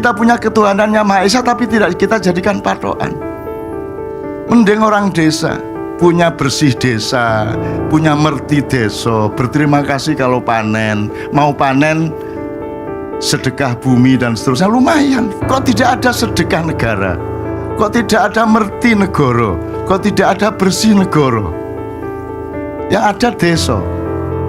Kita punya ketuhanan yang Maha Esa tapi tidak kita jadikan patokan. Mending orang desa punya bersih desa, punya merti desa, berterima kasih kalau panen, mau panen sedekah bumi dan seterusnya, lumayan. Kok tidak ada sedekah negara? Kok tidak ada merti negara? Kok tidak ada bersih negara? Yang ada desa.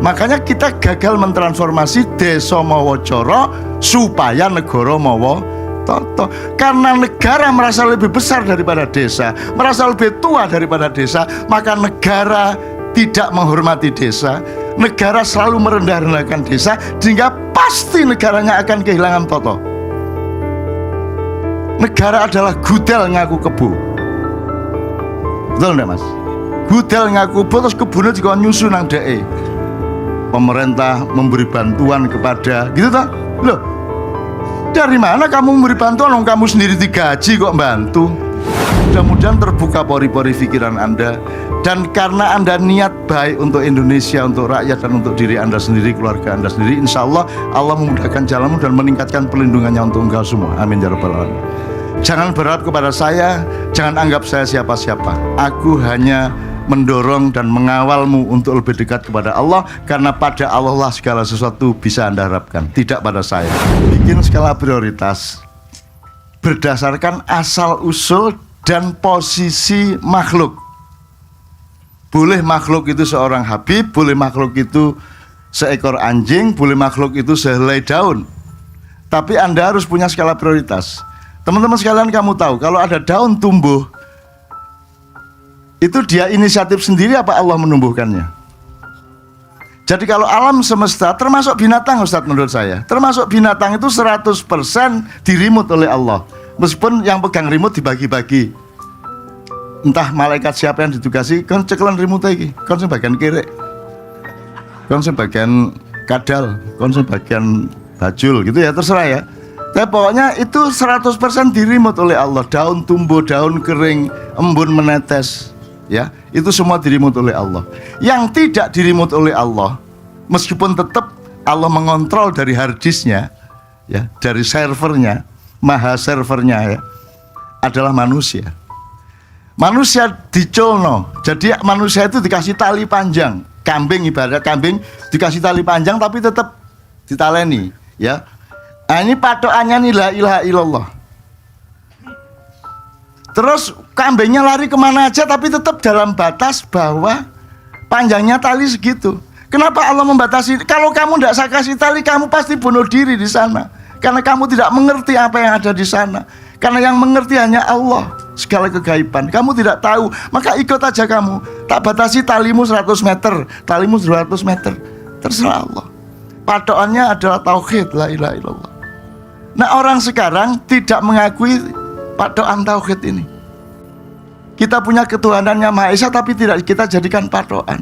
Makanya kita gagal mentransformasi desa mawa cara supaya negara mawa toto. Karena negara merasa lebih besar daripada desa, merasa lebih tua daripada desa, maka negara tidak menghormati desa. Negara selalu merendah-rendahkan desa, sehingga pasti negaranya akan kehilangan toto. Negara adalah gudel ngaku kebu. Betul enggak mas? Gudel ngaku kebu, terus kebunnya juga nyusun nang DE. Pemerintah memberi bantuan kepada, gitu toh? Loh, dari mana kamu memberi bantuan? Kamu sendiri digaji kok bantu. Mudah-mudahan terbuka pori-pori pikiran Anda. Dan karena Anda niat baik untuk Indonesia, untuk rakyat, dan untuk diri Anda sendiri, keluarga Anda sendiri, insya Allah Allah memudahkan jalanmu dan meningkatkan pelindungannya untuk engkau semua. Amin ya rabbal alamin. Jangan berharap kepada saya, jangan anggap saya siapa-siapa. Aku hanya mendorong dan mengawalmu untuk lebih dekat kepada Allah, karena pada Allah lah segala sesuatu bisa Anda harapkan, tidak pada saya. Bikin skala prioritas berdasarkan asal-usul dan posisi makhluk. Boleh makhluk itu seorang Habib, boleh makhluk itu seekor anjing, boleh makhluk itu sehelai daun. Tapi Anda harus punya skala prioritas. Teman-teman sekalian, kamu tahu kalau ada daun tumbuh, itu dia inisiatif sendiri apa Allah menumbuhkannya? Jadi kalau alam semesta, termasuk binatang Ustadz, menurut saya termasuk binatang itu 100% dirimut oleh Allah. Meskipun yang pegang remote dibagi-bagi, entah malaikat siapa yang ditugasi, kon cekelan remote lagi, kon sebagian kiri, kon sebagian kadal, kon sebagian bajul, gitu ya, terserah ya. Tapi pokoknya itu 100% dirimut oleh Allah. Daun tumbuh, daun kering, embun menetes, ya, itu semua dirimut oleh Allah. Yang tidak dirimut oleh Allah, meskipun tetap Allah mengontrol dari harddisknya, ya, dari servernya, maha servernya, ya, adalah manusia. Manusia diculno. Jadi manusia itu dikasih tali panjang. Kambing, ibarat kambing dikasih tali panjang tapi tetap ditaleni, ya. Nah, ini patokannya nih, la ilaha illallah. Terus kambingnya lari kemana aja tapi tetap dalam batas bahwa panjangnya tali segitu. Kenapa Allah membatasi? Kalau kamu tidak saya kasih tali, kamu pasti bunuh diri di sana. Karena kamu tidak mengerti apa yang ada di sana. Karena yang mengerti hanya Allah, segala kegaiban. Kamu tidak tahu, maka ikut aja kamu. Tak batasi talimu 100 meter, talimu 200 meter. Terserah Allah. Patokannya adalah tauhid, la ilaha illallah. Nah, orang sekarang tidak mengakui patokan tauhid ini. Kita punya ketuhanan yang Maha Esa tapi tidak kita jadikan patokan.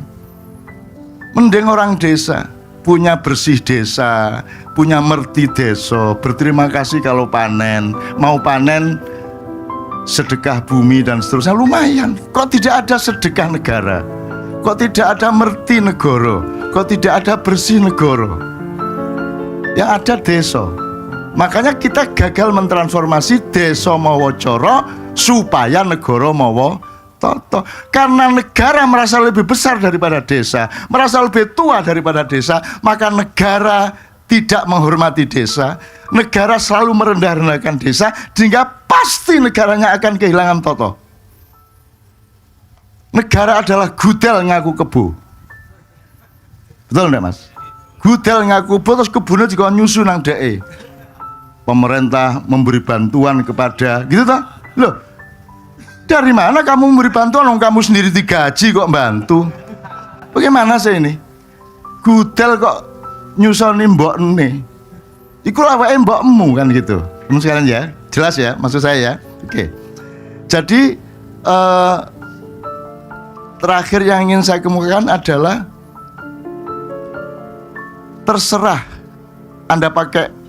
Mending orang desa punya bersih desa, punya merti desa, berterima kasih kalau panen, mau panen sedekah bumi dan seterusnya, lumayan. Kok tidak ada sedekah negara? Kok tidak ada merti negara? Kok tidak ada bersih negara? Yang ada desa. Makanya kita gagal mentransformasi desa mawa cara supaya negara mawa toto. Karena negara merasa lebih besar daripada desa, merasa lebih tua daripada desa, maka negara tidak menghormati desa. Negara selalu merendah-rendahkan desa, sehingga pasti negaranya akan kehilangan toto. Negara adalah gudel ngaku kebu. Betul enggak mas? Gudel ngaku kebu, terus kebunnya juga nyusun nang DE. Pemerintah memberi bantuan kepada, gitu toh? Loh, dari mana kamu memberi bantuan? Kamu sendiri digaji kok bantu. Bagaimana sih ini? Gudel kok nyusoni mbok nih. Iku awake mbokmu kan gitu. Teman sekalian ya, jelas ya maksud saya ya. Oke. Jadi terakhir yang ingin saya kemukakan adalah terserah Anda pakai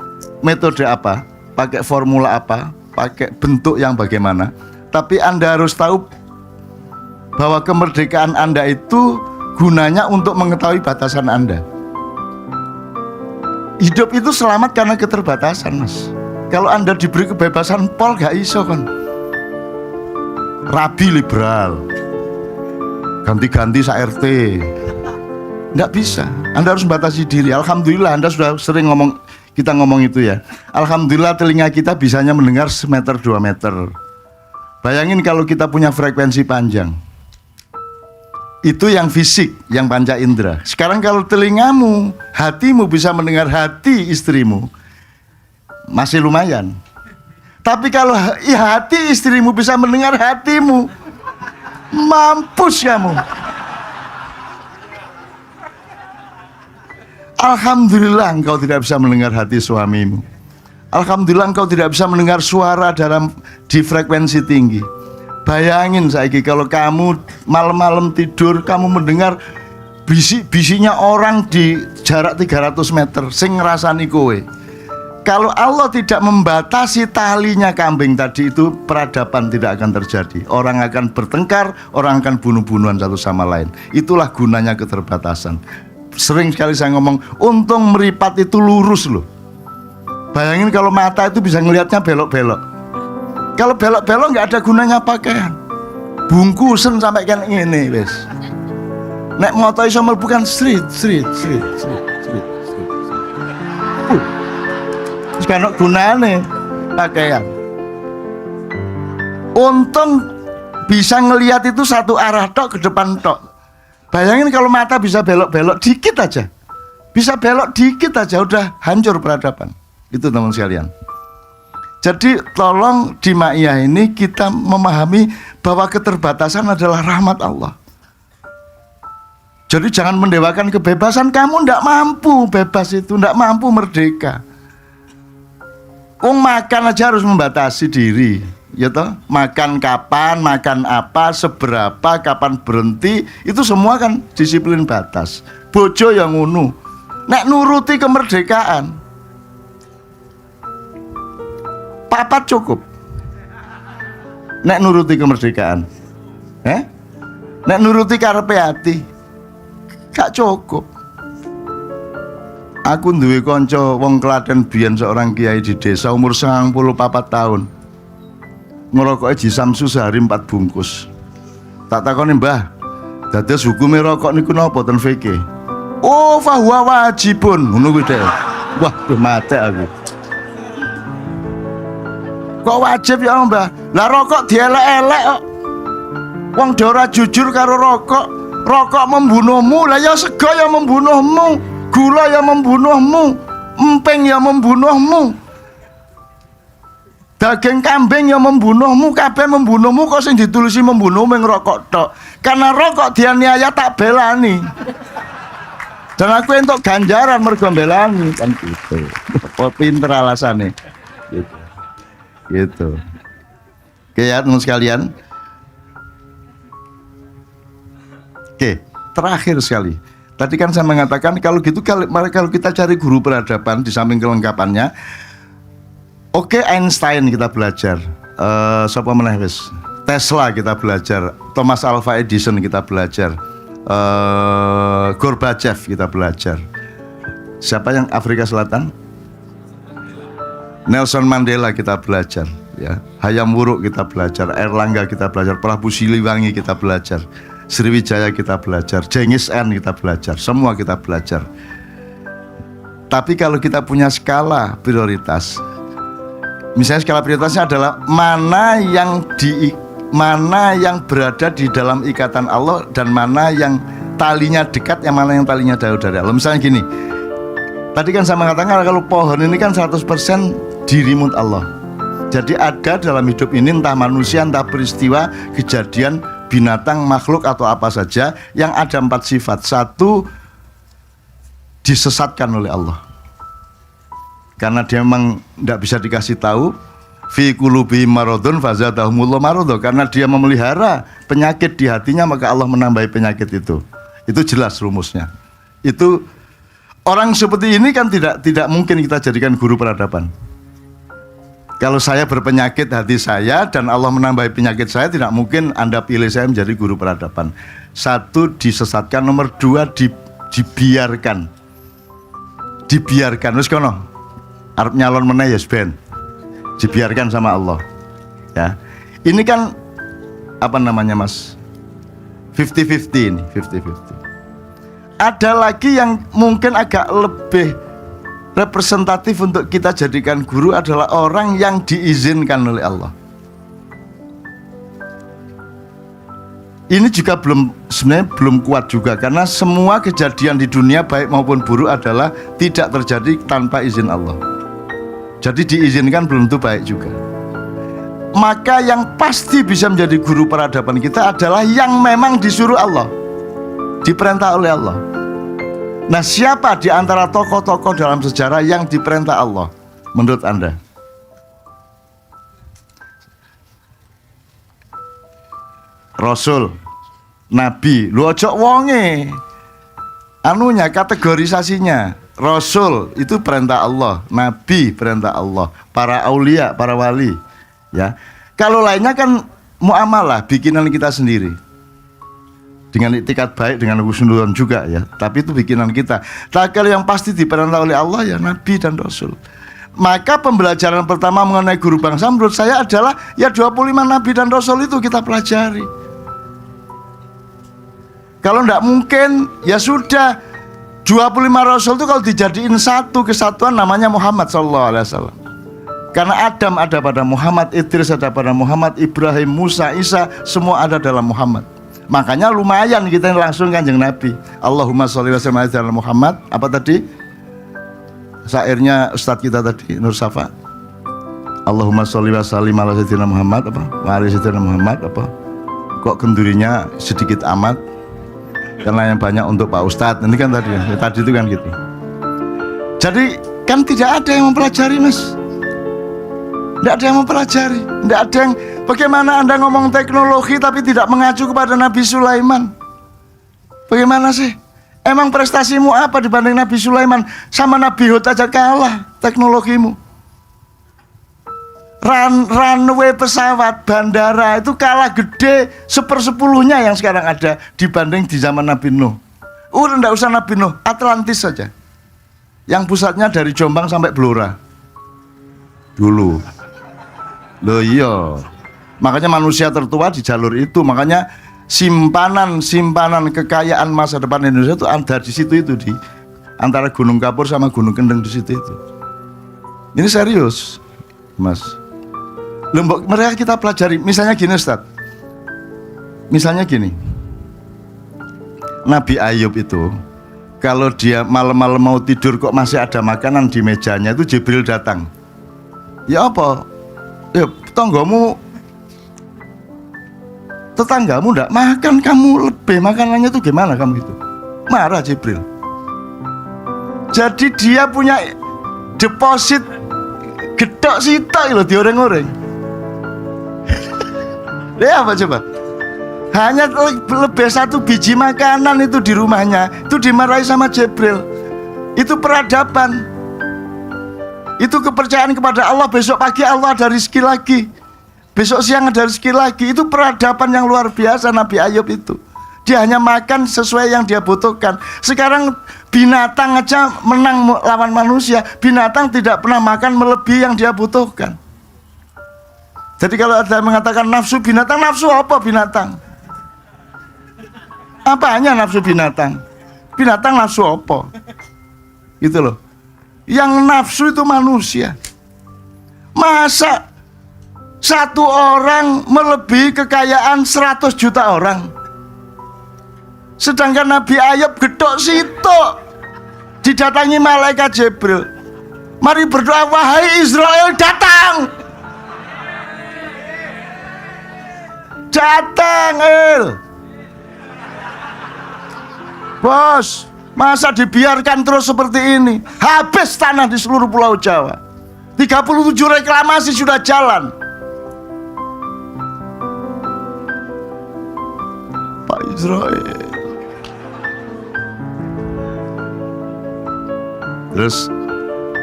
metode apa, pakai formula apa, pakai bentuk yang bagaimana. Tapi Anda harus tahu bahwa kemerdekaan Anda itu gunanya untuk mengetahui batasan Anda. Hidup itu selamat karena keterbatasan, mas. Kalau Anda diberi kebebasan pol gak iso kan. Rabi liberal, ganti-ganti sa-RT, nggak bisa. Anda harus membatasi diri. Alhamdulillah Anda sudah sering kita ngomong itu ya. Alhamdulillah telinga kita bisanya mendengar 1 meter 2 meter. Bayangin kalau kita punya frekuensi panjang. Itu yang fisik, yang panca indera. Sekarang kalau telingamu, hatimu bisa mendengar hati istrimu, masih lumayan. Tapi kalau hati istrimu bisa mendengar hatimu, mampus kamu. Alhamdulillah engkau tidak bisa mendengar hati suamimu. Alhamdulillah engkau tidak bisa mendengar suara di frekuensi tinggi. Bayangin saiki kalau kamu malam-malam tidur, kamu mendengar bisik-bisiknya orang di jarak 300 meter, sing ngrasani kowe. Kalau Allah tidak membatasi talinya kambing tadi itu, peradaban tidak akan terjadi. Orang akan bertengkar, orang akan bunuh-bunuhan satu sama lain. Itulah gunanya keterbatasan. Sering sekali saya ngomong, untung meripat itu lurus loh. Bayangin kalau mata itu bisa ngelihatnya belok-belok. Kalau belok-belok nggak ada gunanya pakaian. Bungkusen sampai kan ini wes. Nek moto iso mlebu kan street. Karena gunane pakaian. Untung bisa ngelihat itu satu arah tok, ke depan tok. Bayangin kalau mata bisa belok-belok dikit aja, bisa belok dikit aja udah hancur peradaban. Itu teman sekalian. Jadi tolong di Ma'iyah ini kita memahami bahwa keterbatasan adalah rahmat Allah. Jadi jangan mendewakan kebebasan. Kamu ndak mampu bebas itu, ndak mampu merdeka. Makan aja harus membatasi diri, ya toh. Makan kapan, makan apa, seberapa, kapan berhenti, itu semua kan disiplin batas. Bojo yang ngunu, nek nuruti kemerdekaan, papat cukup. Nek nuruti kemerdekaan, nek nuruti karepe ati, gak cukup. Aku duwe kanca wong Klaten biyen, seorang kiai di desa, umur 94 tahun. Ngerokoke jisamsu sehari 4 bungkus. Tak takoni, "Mbah, dados hukume rokok niku napa ten fikih?" "Oh, fahuwa wajibun." Ngono kuwi dhek. Wah, mate aku. Kok wajib ya, Mbah? Lah rokok dielek-elek kok. Wong dhewe ora jujur karo rokok. Rokok membunuhmu, lah ya sego ya membunuhmu. Gula yang membunuhmu, emping yang membunuhmu, daging kambing yang membunuhmu, kabeh membunuhmu. Kok sing ditulisi membunuhmu ngerokok tok. Karena rokok dianiaya tak belani. Dan aku entuk ganjaran mergo belani kan gitu. Kok pinter alasane. Gitu. Oke ya teman sekalian. Oke, terakhir sekali. Tadi kan saya mengatakan kalau gitu, kalau kita cari guru peradaban di samping kelengkapannya, oke, Einstein kita belajar, siapa meneh wis, Tesla kita belajar, Thomas Alva Edison kita belajar, Gorbachev kita belajar. Siapa yang Afrika Selatan? Nelson Mandela kita belajar, ya. Hayam Wuruk kita belajar, Erlangga kita belajar, Prabu Siliwangi kita belajar, Sriwijaya kita belajar, Genghis Khan kita belajar, semua kita belajar. Tapi kalau kita punya skala prioritas, misalnya skala prioritasnya adalah mana yang berada di dalam ikatan Allah dan mana yang talinya dekat, yang mana yang talinya jauh dari Allah. Misalnya gini, tadi kan saya mengatakan kalau pohon ini kan 100% di remote Allah. Jadi ada dalam hidup ini entah manusia, entah peristiwa, kejadian, binatang, makhluk atau apa saja yang ada 4 sifat. 1, disesatkan oleh Allah karena dia memang tidak bisa dikasih tahu. Fi qulubihim maradun fazadahumullahu marada, karena dia memelihara penyakit di hatinya maka Allah menambahi penyakit itu. Itu jelas rumusnya. Itu orang seperti ini kan tidak mungkin kita jadikan guru peradaban. Kalau saya berpenyakit hati saya dan Allah menambahi penyakit saya, tidak mungkin Anda pilih saya menjadi guru peradaban. 1, disesatkan. Nomor 2, dibiarkan. Dibiarkan. Wis kono. Arep nyalon meneh ya ben. dibiarkan sama Allah. Ya, ini kan apa namanya Mas? 50-50 ini, 50-50. Ada lagi yang mungkin agak lebih representatif untuk kita jadikan guru adalah orang yang diizinkan oleh Allah. Ini juga sebenarnya belum kuat juga, karena semua kejadian di dunia baik maupun buruk adalah tidak terjadi tanpa izin Allah. Jadi diizinkan belum tentu baik juga. Maka yang pasti bisa menjadi guru peradaban kita adalah yang memang disuruh Allah, diperintah oleh Allah. Nah, siapa di antara tokoh-tokoh dalam sejarah yang diperintah Allah menurut Anda? Rasul, Nabi, lu ojo wonge anunya, kategorisasinya. Rasul itu perintah Allah, Nabi perintah Allah, para aulia, para wali, ya. Kalau lainnya kan muamalah, bikinan kita sendiri, dengan iktikat baik, dengan husnudzon juga ya, tapi itu bikinan kita. Nah, kalau yang pasti diperintah oleh Allah ya Nabi dan Rasul. Maka pembelajaran pertama mengenai guru bangsa menurut saya adalah ya 25 Nabi dan Rasul itu kita pelajari. Kalau tidak mungkin, ya sudah 25 Rasul itu kalau dijadiin satu kesatuan namanya Muhammad SAW. Karena Adam ada pada Muhammad, Idris ada pada Muhammad, Ibrahim, Musa, Isa, semua ada dalam Muhammad. Makanya lumayan kita langsung Kanjeng Nabi. Allahumma sholli wa sallim ala Muhammad. Apa tadi? Syairnya Ustadz kita tadi, Nur Safa. Allahumma sholli wa sallim ala Sayyidina Muhammad apa? Wa ala Sayyidina Muhammad apa? Kok kendurinya sedikit amat? Karena yang banyak untuk Pak Ustadz. Ini kan tadi, ya, tadi itu kan gitu. Jadi kan tidak ada yang mempelajari Mas. Tidak ada yang mempelajari. Tidak ada yang, bagaimana Anda ngomong teknologi tapi tidak mengacu kepada Nabi Sulaiman? Bagaimana sih? Emang prestasimu apa dibanding Nabi Sulaiman? Sama Nabi Hud aja kalah teknologimu. Runway pesawat, bandara itu kalah gede 1/10-nya yang sekarang ada dibanding di zaman Nabi Nuh. Udah enggak usah Nabi Nuh, Atlantis saja, yang pusatnya dari Jombang sampai Blora dulu. Loh iya, makanya manusia tertua di jalur itu. Makanya simpanan kekayaan masa depan Indonesia itu ada di situ, itu di antara Gunung Kapur sama Gunung Kendeng di situ itu. Ini serius Mas. Lombok mereka kita pelajari. Misalnya gini Ustaz, misalnya gini, Nabi Ayub itu kalau dia malam-malam mau tidur kok masih ada makanan di mejanya, itu Jibril datang. Ya apa? Ya tetanggamu enggak makan, kamu lebih makanannya itu gimana kamu itu? Marah Jibril. Jadi dia punya deposit gedok sitok loh di orang-orang. Ya apa coba? Hanya lebih 1 biji makanan itu di rumahnya, itu dimarahi sama Jibril. Itu peradaban. Itu kepercayaan kepada Allah. Besok pagi Allah ada rezeki lagi, besok siang ada rezeki lagi. Itu peradaban yang luar biasa Nabi Ayub itu. Dia hanya makan sesuai yang dia butuhkan. Sekarang binatang aja menang lawan manusia. Binatang tidak pernah makan melebihi yang dia butuhkan. Jadi kalau ada yang mengatakan nafsu binatang, nafsu apa binatang? Apanya nafsu binatang? Binatang nafsu apa? Gitu loh. Yang nafsu itu manusia. Masa satu orang melebihi kekayaan 100 juta orang? Sedangkan Nabi Ayub gedok sitok didatangi malaikat Jibril. Mari berdoa, wahai Israel, datang. Datang Bos, masa dibiarkan terus seperti ini? Habis tanah di seluruh Pulau Jawa. 37 reklamasi sudah jalan. Pak Israel. Terus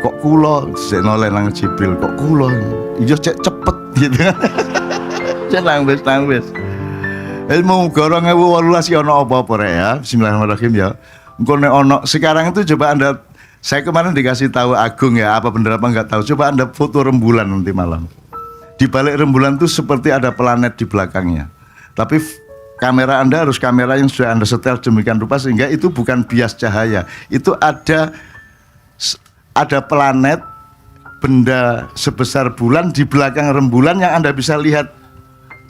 kok kula sik noleh nang Jibril, kok kula iya cek cepet gitu. Cek nangis. Ilmu 2018 ya ono apa-apa rek ya. Bismillahirrahmanirrahim ya. Engko nek ono sekarang itu coba Anda Saya kemarin dikasih tahu Agung ya, apa benar apa nggak tahu. Coba Anda foto rembulan nanti malam. Di balik rembulan itu seperti ada planet di belakangnya. Tapi kamera Anda harus kamera yang sudah Anda setel demikian rupa sehingga itu bukan bias cahaya. Itu ada planet, benda sebesar bulan di belakang rembulan yang Anda bisa lihat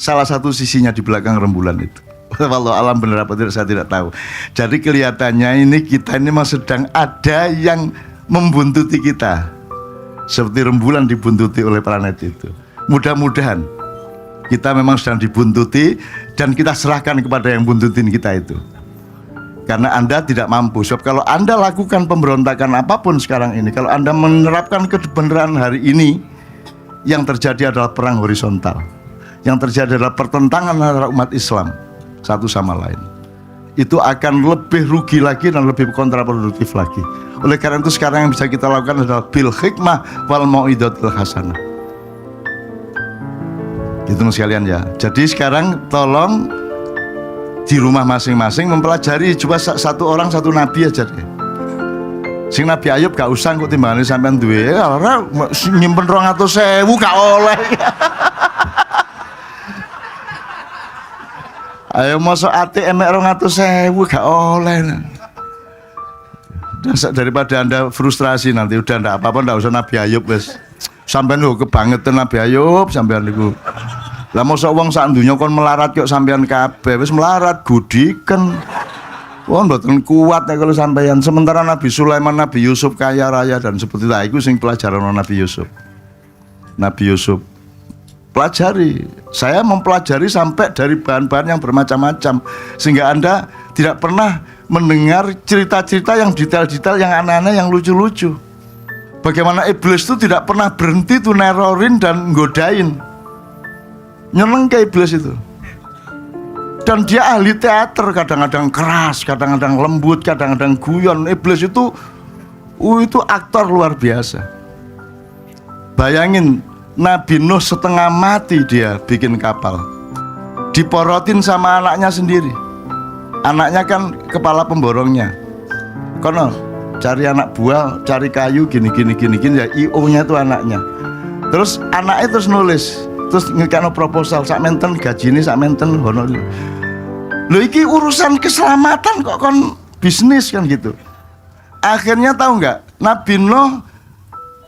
salah satu sisinya di belakang rembulan itu. Walau alam benar apa tidak saya tidak tahu. Jadi kelihatannya kita ini memang sedang ada yang membuntuti kita. Seperti rembulan dibuntuti oleh planet itu. Mudah-mudahan kita memang sedang dibuntuti dan kita serahkan kepada yang buntutin kita itu. Karena Anda tidak mampu. Sebab kalau Anda lakukan pemberontakan apapun sekarang ini, kalau Anda menerapkan kebenaran hari ini, yang terjadi adalah perang horizontal. Yang terjadi adalah pertentangan antara umat Islam satu sama lain. Itu akan lebih rugi lagi dan lebih kontraproduktif lagi. Oleh karena itu sekarang yang bisa kita lakukan adalah bil hikmah wal mau'izatil hasanah. Gitu sekalian ya. Jadi sekarang tolong di rumah masing-masing mempelajari, coba satu orang satu nabi aja deh. Sing Nabi Ayub gak usah kok timbangane sampean duwe. Ora nyimpen 200.000 gak oleh. Ayo mosok ati emek 200.000 gak oleh. Daripada Anda frustrasi nanti udah ndak apa-apa, ndak usah Nabi Ayub wis. Sampean lho kebangetan Nabi Ayub sampean niku. Lah mosok wong sak donya kon melarat kok sampean kabeh wis melarat gudiken. Wong mboten kuat nek kalau sampean. Sementara Nabi Sulaiman, Nabi Yusuf kaya raya dan seperti itu sing pelajaran Nabi Yusuf. Nabi Yusuf pelajari. Saya mempelajari sampai dari bahan-bahan yang bermacam-macam sehingga Anda tidak pernah mendengar cerita-cerita yang detail-detail yang aneh-aneh yang lucu-lucu. Bagaimana iblis itu tidak pernah berhenti tuh nerorin dan nggodain. Nyeneng ke iblis itu. Dan dia ahli teater, kadang-kadang keras, kadang-kadang lembut, kadang-kadang guyon. Iblis itu aktor luar biasa. Bayangin Nabi Nuh setengah mati dia bikin kapal. Diporotin sama anaknya sendiri. Anaknya kan kepala pemborongnya. Kono cari anak buah, cari kayu gini ya IO-nya itu anaknya. Terus anaknya terus nulis, terus ngekano proposal sak menten gajine sak menten honor. Lho iki urusan keselamatan kok kon bisnis kan gitu. Akhirnya tahu nggak, Nabi Nuh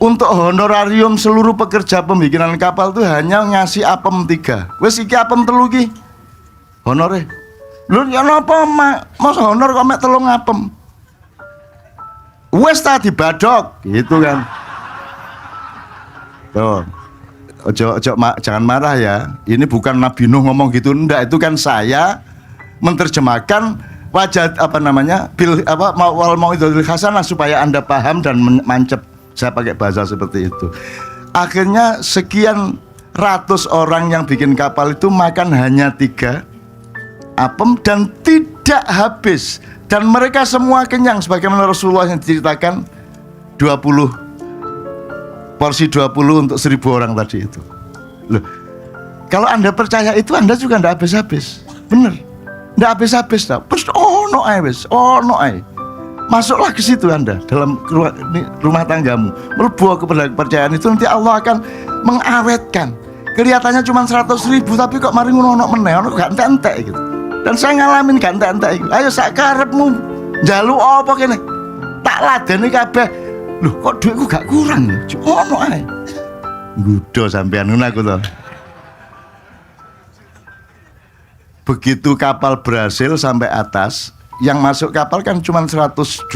untuk honorarium seluruh pekerja pembikinan kapal itu hanya ngasih apem 3. Wes iki apem 3 ki honore. Lho ya napa mas honor kok mek 3 apem. Wes tadi badok gitu kan. Tuh. Ojo jangan marah ya. Ini bukan Nabi Nuh ngomong gitu, enggak, itu kan saya menerjemahkan wajah wal mau'izatil hasanah supaya Anda paham dan mancep. Saya pakai bahasa seperti itu. Akhirnya sekian ratus orang yang bikin kapal itu makan hanya 3 apem dan tidak habis. Dan mereka semua kenyang sebagaimana Rasulullah yang diceritakan 20 porsi 20 untuk 1.000 orang tadi itu. Loh, kalau Anda percaya itu Anda juga tidak habis-habis. Bener, tidak habis-habis. Terus no ae. Masuklah ke situ Anda dalam rumah tanggamu. Merbuah kepada kepercayaan itu nanti Allah akan mengawetkan. Kelihatannya cuma 100.000 tapi kok mari ngono meneh, ono gak entek gitu. Dan saya ngalamin gak entek itu. Ayo sak karepmu njaluk apa kene? Tak ladeni kabeh. Loh kok duitku gak kurang ya? Ono ae. Nggodho sampean ngono aku to. Begitu kapal berhasil sampai atas, yang masuk kapal kan cuma 128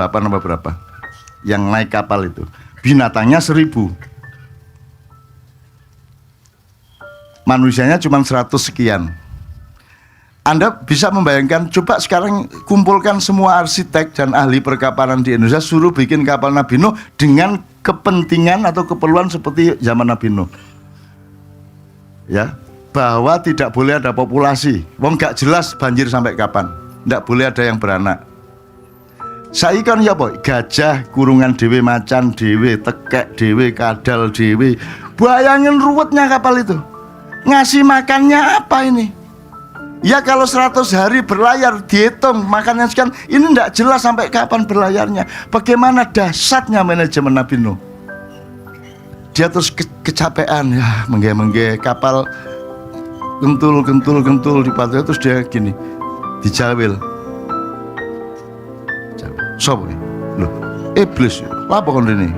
apa berapa yang naik kapal itu, binatangnya 1.000, manusianya cuma 100 sekian. Anda bisa membayangkan, coba sekarang kumpulkan semua arsitek dan ahli perkapalan di Indonesia, suruh bikin kapal Nabi Nuh dengan kepentingan atau keperluan seperti zaman Nabi Nuh ya, bahwa tidak boleh ada populasi, wong gak jelas banjir sampai kapan. Tidak boleh ada yang beranak. Saiki kan ya boy, gajah kurungan dewe, macan dewe, tekek dewe, kadal dewe. Bayangin ruwetnya kapal itu. Ngasih makannya apa ini? Ya kalau 100 hari berlayar dihitung makannya sekian, ini tidak jelas sampai kapan berlayarnya. Bagaimana dahsyatnya manajemen Nabi Nuh. Dia terus kecapean ya, mengge kapal kentul di pantai, terus dia gini dijawil. Sopo iki? Loh, iblis. Lapo kon rene?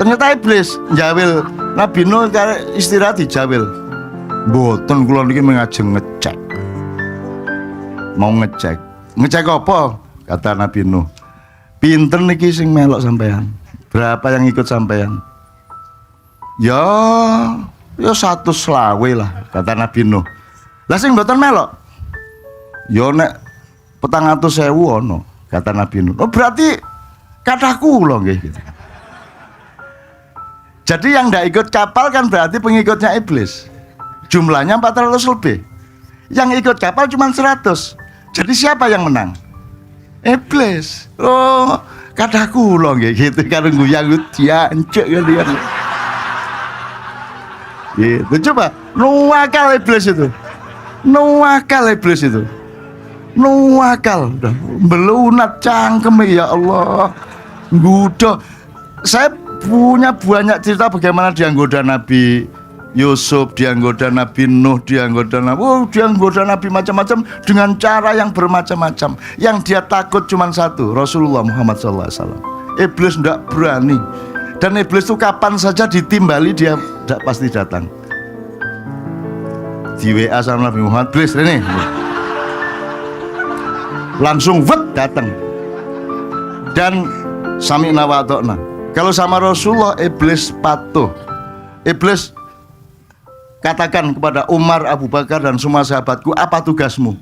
Ternyata iblis njawil Nabi Nuh istirahat dijawil. Mboten kula niki mengajeng ngecek. Mau ngecek. Ngecek apa? Kata Nabi Nuh. Pinten niki sing melok sampean? Berapa yang ikut sampean? Ya 100 selawe lah, kata Nabi Nuh. Lah sing mboten melok? Ya nek 400.000 ono, kata Nabi Nuh. Oh berarti kataku loh nggih gitu. Jadi yang tidak ikut kapal kan berarti pengikutnya iblis. Jumlahnya 400 lebih. Yang ikut kapal cuma 100. Jadi siapa yang menang? Iblis. Oh, kataku loh gitu kan guyang diancek kan dia. Gitu. Coba nuwakal iblis itu. Nuwakal iblis itu. Nuwakal udah belunat cangkem ya Allah. Gudo. Saya punya banyak cerita bagaimana dia nggoda Nabi Yusuf, dia nggoda Nabi Nuh, dia nggoda Nabi macam-macam dengan cara yang bermacam-macam. Yang dia takut cuma satu, Rasulullah Muhammad SAW. Iblis tidak berani. Dan iblis itu kapan saja ditimbali dia tidak pasti datang. Di WA sama Nabi Muhammad, iblis ini langsung datang. Dan sami'na wa ata'na. Kalau sama Rasulullah iblis patuh. Iblis katakan kepada Umar, Abu Bakar dan semua sahabatku, apa tugasmu?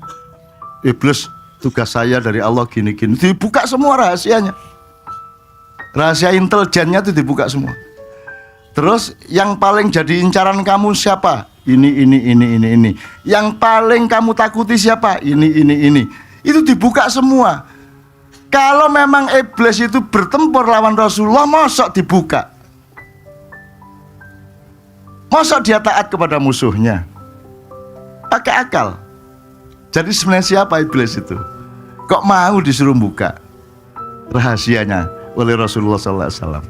Iblis, tugas saya dari Allah gini-gini. Dibuka semua rahasianya. Rahasia intelijennya itu dibuka semua. Terus yang paling jadi incaran kamu siapa? Ini. Yang paling kamu takuti siapa? Ini. Itu dibuka semua. Kalau memang iblis itu bertempur lawan Rasulullah, mosok dibuka? Mosok dia taat kepada musuhnya? Pakai akal. Jadi sebenarnya siapa iblis itu? Kok mau disuruh buka rahasianya oleh Rasulullah SAW?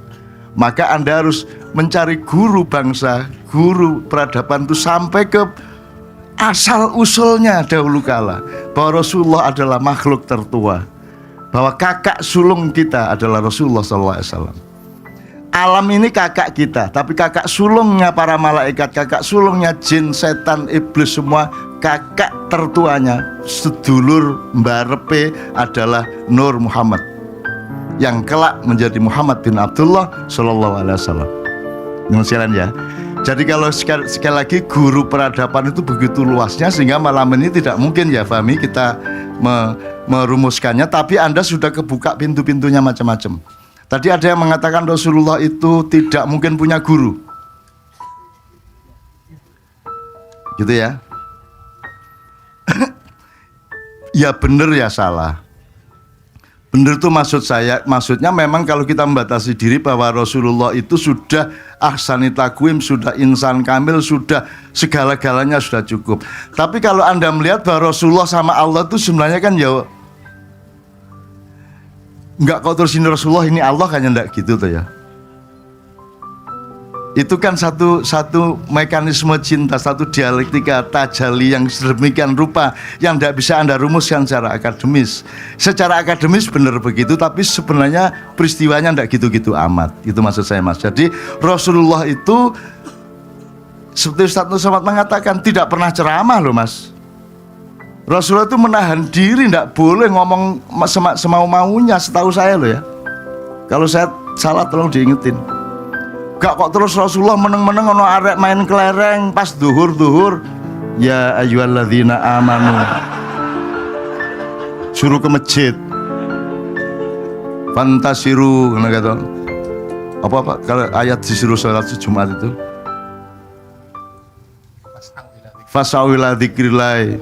Maka Anda harus mencari guru bangsa, guru peradaban itu sampai ke asal usulnya dahulu kala, bahwa Rasulullah adalah makhluk tertua, bahwa kakak sulung kita adalah Rasulullah SAW. Alam ini kakak kita, tapi kakak sulungnya para malaikat, kakak sulungnya jin, setan, iblis semua, kakak tertuanya, sedulur mbarepe adalah Nur Muhammad, yang kelak menjadi Muhammad bin Abdullah Sallallahu Alaihi Wasallam. Demikian ya. Jadi kalau sekali lagi guru peradaban itu begitu luasnya, sehingga malam ini tidak mungkin ya Fahmi kita merumuskannya, tapi Anda sudah kebuka pintu-pintunya macam-macam. Tadi ada yang mengatakan Rasulullah itu tidak mungkin punya guru, gitu ya. Ya benar ya salah. Benar itu maksudnya memang kalau kita membatasi diri bahwa Rasulullah itu sudah ahsani takwim, sudah insan kamil, sudah segala-galanya sudah cukup. Tapi kalau Anda melihat bahwa Rasulullah sama Allah itu sebenarnya kan ya enggak, kau terusin Rasulullah ini Allah kan enggak gitu tuh ya. Itu kan satu mekanisme cinta, satu dialektika tajali yang sedemikian rupa yang tidak bisa Anda rumuskan secara akademis. Secara akademis benar begitu, tapi sebenarnya peristiwanya tidak gitu-gitu amat. Itu maksud saya Mas. Jadi Rasulullah itu seperti Ustaz Nur Somad mengatakan tidak pernah ceramah loh Mas. Rasulullah itu menahan diri, tidak boleh ngomong semau-maunya, setahu saya loh ya. Kalau saya salah tolong diingetin. Gak kok terus Rasulullah meneng-meneng ono arek main kelereng pas duhur. Ya ayyuhalladzina amanu, suruh ke masjid. Fantasiru kena kata. Apa kalau ayat disuruh sholat Jumat itu? Fasawila dzikrillah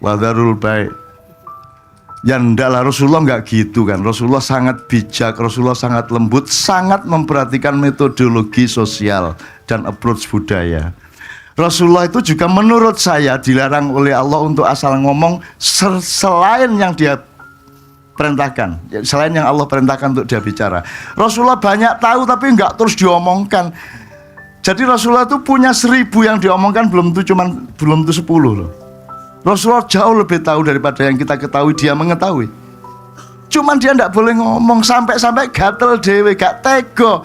wa dzarul bai'. Ya ndaklah, Rasulullah enggak gitu kan. Rasulullah sangat bijak, Rasulullah sangat lembut, sangat memperhatikan metodologi sosial dan approach budaya. Rasulullah itu juga menurut saya dilarang oleh Allah untuk asal ngomong selain yang dia perintahkan, selain yang Allah perintahkan untuk dia bicara. Rasulullah banyak tahu tapi enggak terus diomongkan. Jadi Rasulullah itu punya 1000 yang diomongkan, belum itu 10 loh. Rasulullah jauh lebih tahu daripada yang kita ketahui, dia mengetahui. Cuman dia enggak boleh ngomong, sampai gatel dewe, gak tego.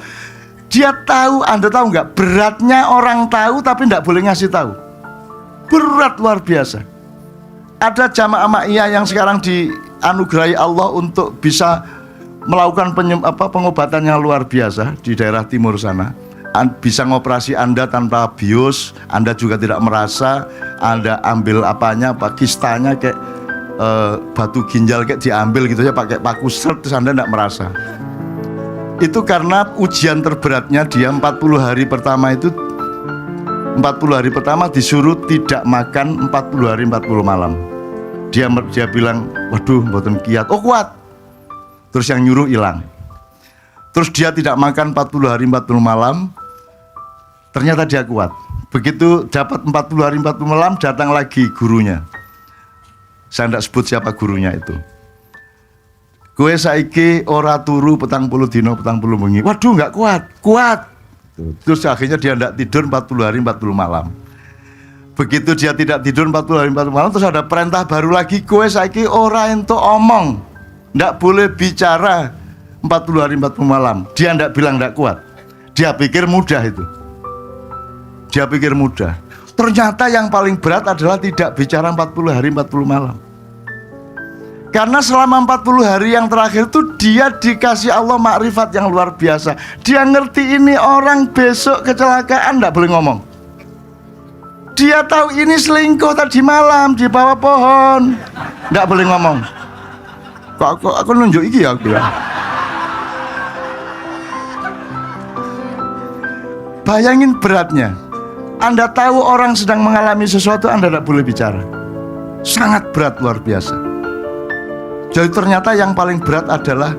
Dia tahu, Anda tahu enggak, beratnya orang tahu tapi enggak boleh ngasih tahu. Berat luar biasa. Ada jamaah ma'iyah yang sekarang dianugerahi Allah untuk bisa melakukan pengobatan yang luar biasa di daerah timur sana. Bisa ngoperasi Anda tanpa bius, Anda juga tidak merasa. Anda ambil kistanya kayak batu ginjal kayak diambil gitu ya, pakai paku seret, terus Anda tidak merasa. Itu karena ujian terberatnya dia 40 hari pertama itu, 40 hari pertama disuruh tidak makan 40 hari 40 malam. Dia bilang, waduh mboten kiat. Oh kuat. Terus yang nyuruh hilang. Terus dia tidak makan 40 hari 40 malam. Ternyata dia kuat. Begitu dapat 40 hari 40 malam, datang lagi gurunya. Saya tidak sebut siapa gurunya itu. Kowe saiki ora turu 40 dino 40 bengi. Waduh nggak kuat. Terus akhirnya dia tidak tidur 40 hari 40 malam. Begitu dia tidak tidur 40 hari 40 malam, terus ada perintah baru lagi, kowe saiki ora ento omong, ndak boleh bicara 40 hari 40 malam. Dia ndak bilang ndak kuat. Dia pikir mudah itu. Dia pikir mudah. Ternyata yang paling berat adalah tidak bicara 40 hari 40 malam. Karena selama 40 hari yang terakhir itu dia dikasih Allah makrifat yang luar biasa. Dia ngerti ini orang besok kecelakaan ndak boleh ngomong. Dia tahu ini selingkuh tadi malam di bawah pohon, nggak boleh ngomong. Kok aku nunjuk iki ya aku ya. Bayangin beratnya. Anda tahu orang sedang mengalami sesuatu, Anda tidak boleh bicara. Sangat berat luar biasa. Jadi ternyata yang paling berat adalah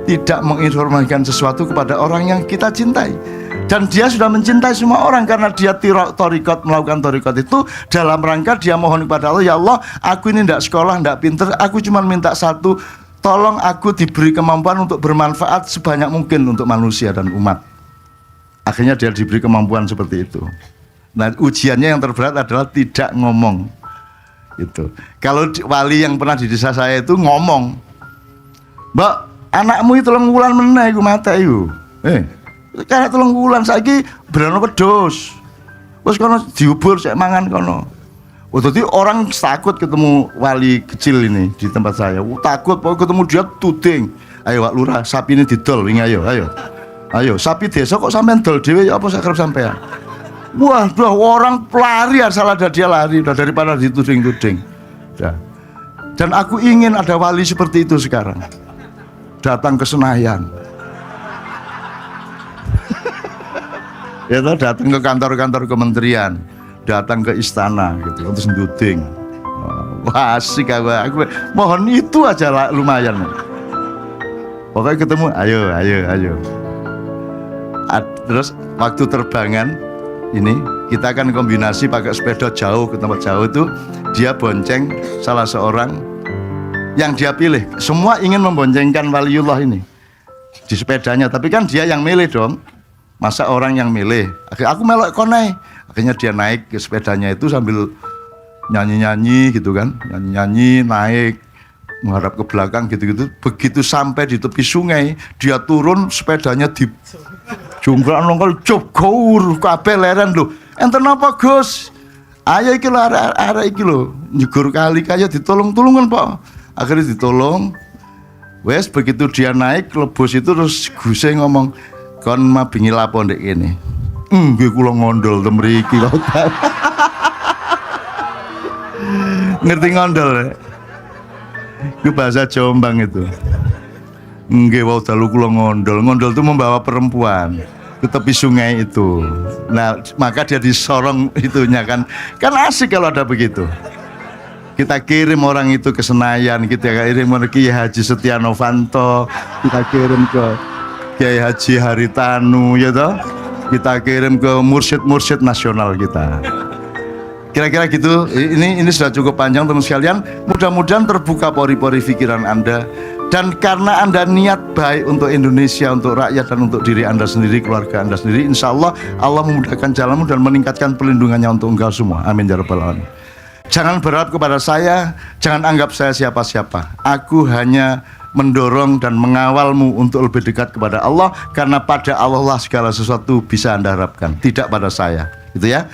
tidak menginformasikan sesuatu kepada orang yang kita cintai. Dan dia sudah mencintai semua orang karena dia melakukan torikot itu dalam rangka dia mohon kepada Allah, ya Allah, aku ini tidak sekolah, tidak pinter, aku cuma minta satu, tolong aku diberi kemampuan untuk bermanfaat sebanyak mungkin untuk manusia dan umat. Akhirnya dia diberi kemampuan seperti itu. Nah, ujiannya yang terberat adalah tidak ngomong. Itu. Kalau wali yang pernah di desa saya itu ngomong, Mbak, anakmu itu 3 wulan meneh iku mate iku. Karena 3 wulan saiki berano wedhus. Wis kono diubur sik mangan kono. Oh, jadi orang takut ketemu wali kecil ini di tempat saya. Takut pokoknya ketemu dia tuding. Ayo Pak Lurah, sapi ini didol wingi ayo. Ayo, sapi desa kok sampean dol dhewe ya apa sak kerep sampean. Wah, orang lari asal ada dia lari daripada dituding-tuding. Dan aku ingin ada wali seperti itu sekarang. Datang ke Senayan. Ya toh, datang ke kantor-kantor kementerian, datang ke istana gitu, terus nduding. Wah, asik aku. Mohon itu aja lah, lumayan. Pokoknya ketemu, ayo. Terus waktu terbangan ini kita akan kombinasi pakai sepeda jauh ke tempat jauh itu, dia bonceng salah seorang yang dia pilih. Semua ingin memboncengkan waliullah ini di sepedanya, tapi kan dia yang milih dong. Masa orang yang milih? Aku melok konai. Akhirnya dia naik ke sepedanya itu sambil nyanyi-nyanyi gitu kan, nyanyi-nyanyi naik menghadap ke belakang gitu-gitu. Begitu sampai di tepi sungai, dia turun, sepedanya di jungkrak nongol jogur kabeh leren lho. Enten apa Gus? Ayo iki lho arek iki lho nyegur kali kaya ditolong-tolongan Pak. Akhirnya ditolong. Wes begitu dia naik lebus itu terus Guse ngomong, kon mabingi lapo ndek kene. Nggih kula ngondol te mriki kok. Ngerti ngondol? Itu bahasa Jombang itu. Nggih wau dalu kula ngondol. Ngondol itu membawa perempuan ke tepi sungai itu. Nah, maka dia disorong itunya kan. Kan asik kalau ada begitu. Kita kirim orang itu ke Senayan, kita kirim ke Kiai Haji Setia Novanto, kita kirim ke Kiai Haji Haritanu, ya toh. kita kirim ke mursyid-mursyid nasional kita. Kira-kira gitu. Ini sudah cukup panjang teman sekalian. Mudah-mudahan terbuka pori-pori pikiran Anda. Dan karena Anda niat baik untuk Indonesia, untuk rakyat, dan untuk diri Anda sendiri, keluarga Anda sendiri, insya Allah Allah memudahkan jalanmu dan meningkatkan pelindungannya untuk engkau semua. Amin ya rabbal alamin. Jangan berharap kepada saya, jangan anggap saya siapa-siapa. Aku hanya mendorong dan mengawalmu untuk lebih dekat kepada Allah, karena pada Allah lah segala sesuatu bisa Anda harapkan, tidak pada saya. Gitu ya.